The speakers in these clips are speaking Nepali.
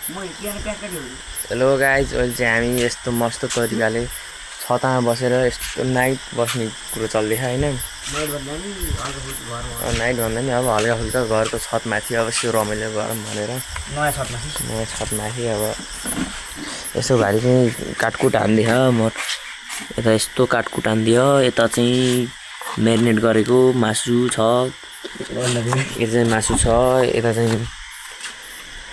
हेलो गाइज, अहिले चाहिँ हामी यस्तो मस्त तरिकाले छतामा बसेर यस्तो नाइट बस्ने कुरो चल्दैछ होइन। नाइट भन्दा नि अब हल्का फुल्का घरको छतमाथि अब यसो रमाइलो गरौँ भनेर नयाँ छतमाथि अब यसो घरि चाहिँ काटकुट हान्दिछ। म यता यस्तो काटकुट हान्दियो, यता चाहिँ म्यारिनेट गरेको मासु छ, यो चाहिँ मासु छ, यता चाहिँ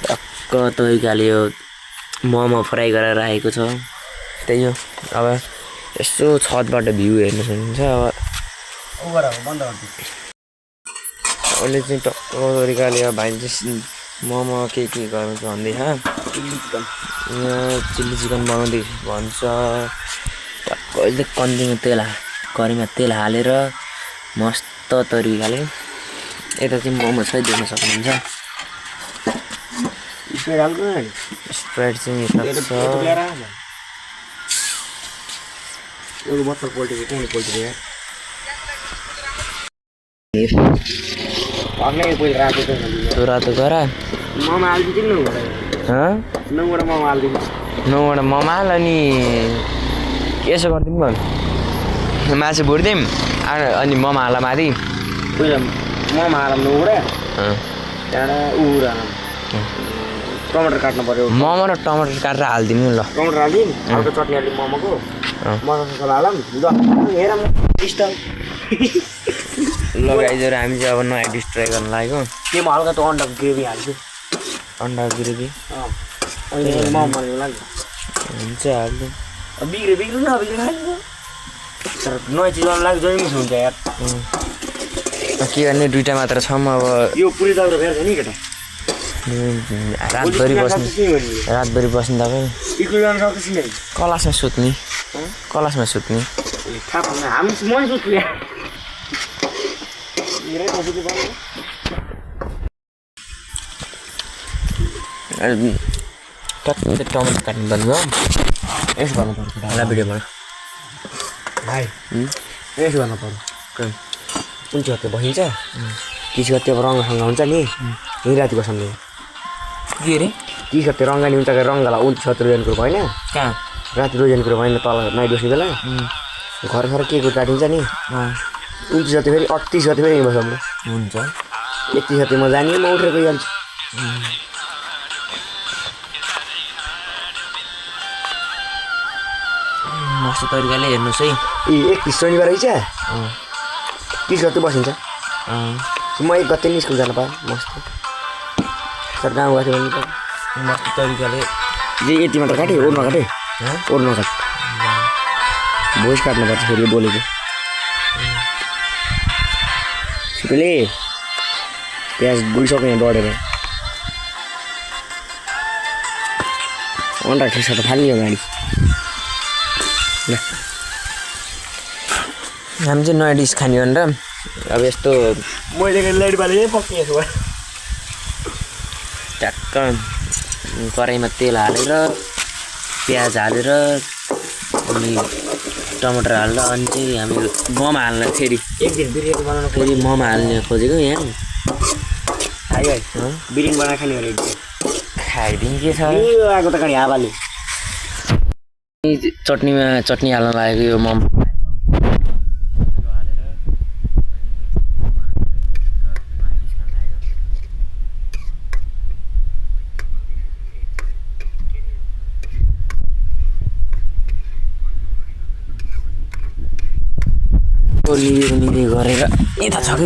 टक्क तरिकाले यो मोमो फ्राई गरेर राखेको छ। त्यही हो, अब यसो छतबाट भ्यू हेर्नु सक्नुहुन्छ। अब अहिले चाहिँ टक्क तरिकाले अब भाइ चाहिँ मोमो के गर्नु भन्दैछ। यहाँ चिल्ली चिकन बनाउँदै भन्छ। टक्क अहिले कन्तीमा कराहीमा तेल हालेर मस्त तरिकाले यता चाहिँ मोमो चाहिँ देख्न सक्नुहुन्छ। स्प्राइट चाहिँ यता छ। रातो गरा नौवटा मोमो हाल अनि यसो गरिदिउँ भयो, मासु भुटिदिउँ अनि मोमो हाल माथि टमाटर काट्नु पर्यो। मोमो र टमाटर काटेर हालिदिनु ल। टमाटर हालिदिउँ, हल्का चटनी हालिदिउँ, मोमोको मसला हालौँ। हेर लगाइदिएर हामी चाहिँ अब नयाँ डिस ट्राई गर्न लागेको। केमा हल्का त अन्डाको ग्रेभी हाल्छु। अन्डा ग्रेभी अनि मोमो बनाउनु लाग्यो हुन्छ हाल्दिउँ। बिग्रे नबिग्रे खाइदिन्छ। तर नयाँ चिज बनाउनु लाग्यो जहिले मिस हुन्छ यार। के गर्ने, दुइटा मात्र छौँ अब। यो पुरै दौरा फेर्छ नि केटा, रातभरि बस्ने तपाईँ स्कुल जानु सक्छ नि। क्लासमा सुत्ने थाहा छैन, हामी मै सुत्छु यार। टमाटर काट्नु पर्ने हो। यसो गर्नु पर्छ होला भिडियोबाट भाइ, यसो गर्नु पर्छ। कुन चाहिँ हत्या बसिन्छ कि हत्या रङ्गसँग हुन्छ नि। यही राति बस्नु के अरे कि हत्या रङ्गानी हुन्छ कि रङ्गला 29 रोजन कुरो होइन। कहाँ राति रोजन कुरो होइन, तल नाइट बस्ने बेला घर के को काटिन्छ नि। 29 गते फेरि 38 गते फेरि बस्छ हुन्छ। 31 गते म जाने, म उठेर गइहाल्छु। मस्त तरिकाले हेर्नुहोस् है। 31 शनिबार रहेछ, 30 गते बसिन्छ। म 1 गते नि स्कुल जानु पाएँ। मस्त सर गाउँ गएको थियो भने मस्त तरिकाले यति मात्र काटेँ। ओर्न काटेँ, ओर्न काट भोइस काट्नुपर्छ फेरि बोलेको। सुटले प्याज गइसक्यो डढेर। अन्डा ठेसा त फाल्ने हो गाडी। हामी चाहिँ नयाँ डिस खाने भनेर अब यस्तो मैले लाइटबाले पक्रिएको छु। ट्याक्क कराहीमा तेल हालेर प्याज हालेर अनि टमाटर हालेर अनि चाहिँ हामी मोमो हाल्न फेरि एक दिन बिरयानी बनाउनु फेरि मोमो हाल्ने खोजेको यहाँ। खायो है बिरयानी बनाएर खाने भने खाइदिनु के छ आएको त गाडी हावाले। चटनी हाल्न लागेको यो मोमो निरी गरेर यता छ कि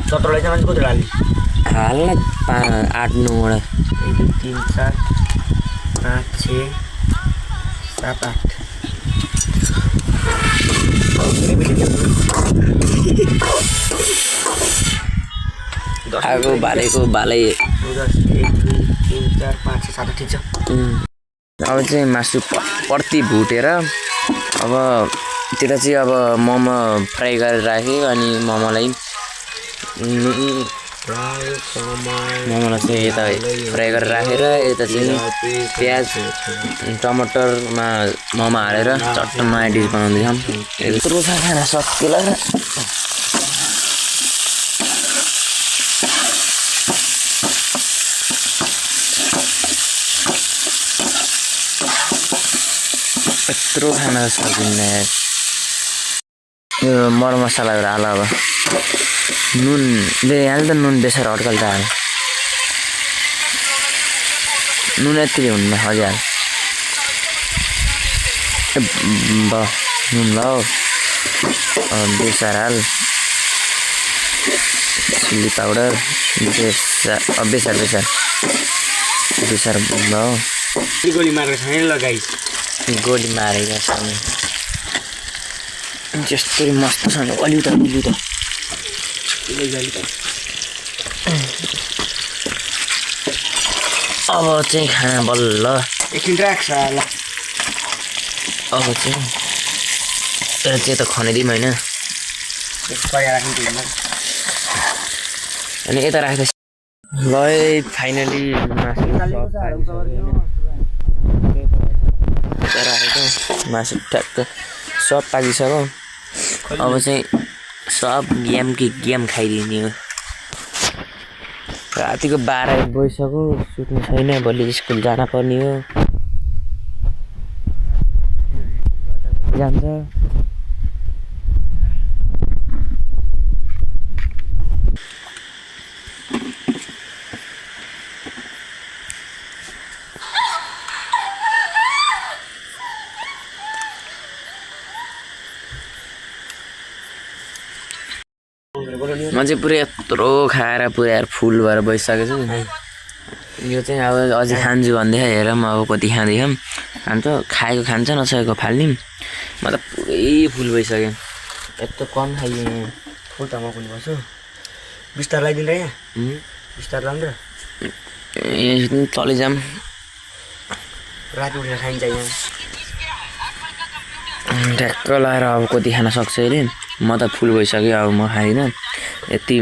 17 रहेछ मान्छे कति हाल्ने हाल्न 8-9वटा 1 2 3 4 5 6 7 8 आगो भालेको भाले 1 2 3 4 5 6 7 ठिक छ। अब चाहिँ मासु पर्ति भुटेर अब त्यता चाहिँ अब मोमो फ्राई गरेर राखेँ अनि मोमोलाई मोमोलाई चाहिँ यता फ्राई गरेर राखेर यता चाहिँ प्याज टमाटरमा मोमो हालेर चट्ट नयाँ डिस बनाउँदैछौँ। यत्रो छ खाना सकिएला। यत्रो खाना सकिन्न। यो मरमसलाहरू हाल अब नुन हाल्दा नुन बेसार अड्कल त हाल नुन यति हुन्न हजुर नुन लाओ बेसार हाल चिल्ली पाउडर बेसार लाओ गोली मारेर खाने लगाइ गोली मारेको छ जस्तै मस्त छ अलि त अब चाहिँ खाना बल्ल एकछिन राख्छ ल। अब चाहिँ त खनाइदिउँ होइन अनि यता राख्दै ल फाइनली राखेको मासु ठ्याक्क सब पाकिसक्यो। अब चाहिँ सब गेम खाइदिने हो। रातिको 12 बजिसक्यो सुत्नु छैन भोलि स्कुल जान पर्ने हो जान्छ। म चाहिँ पुरै यत्रो खाएर पुरै फुल भएर बसिसकेको छु। यो चाहिँ अब अझै खान्छु भन्दै हेरौँ अब कति खाँदैछौँ। खान्छ खाएको खान्छ नसकेको फाल्ने। म त पुरै फुल भइसक्यो। यत्रो कम खाइयो फुल त म पनि बस्छु बिस्तार लगाइदिनु यहाँ बिस्तार लाउनु र तलै जाऊँ राति उठेर खाइन्छ यहाँ ठ्याक्क लाएर अब कति खान सक्छ अरे। म त फुल भइसक्यो अब म खाइनँ यति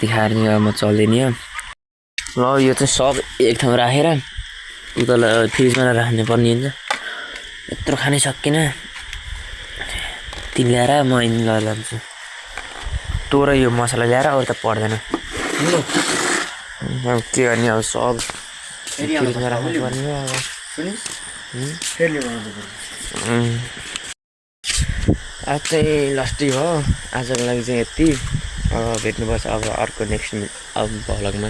खाएर अब म चल्दैन ल। यो चाहिँ सब एक ठाउँ राखेर उता फ्रिजमा राख्नु पर्ने हुन्छ। यत्रो खानै सकिन तिमी ल्याएर म लिएर लान्छु। तँ यो मसला ल्याएर अरू त पर्दैन के गर्ने अब सब फ्रिजमा राख्नु पर्ने हो। आज चाहिँ लास्टै हो आजको लागि चाहिँ यति। अब भेट्नुपर्छ अब अर्को नेक्स्ट अब भ्लगमा।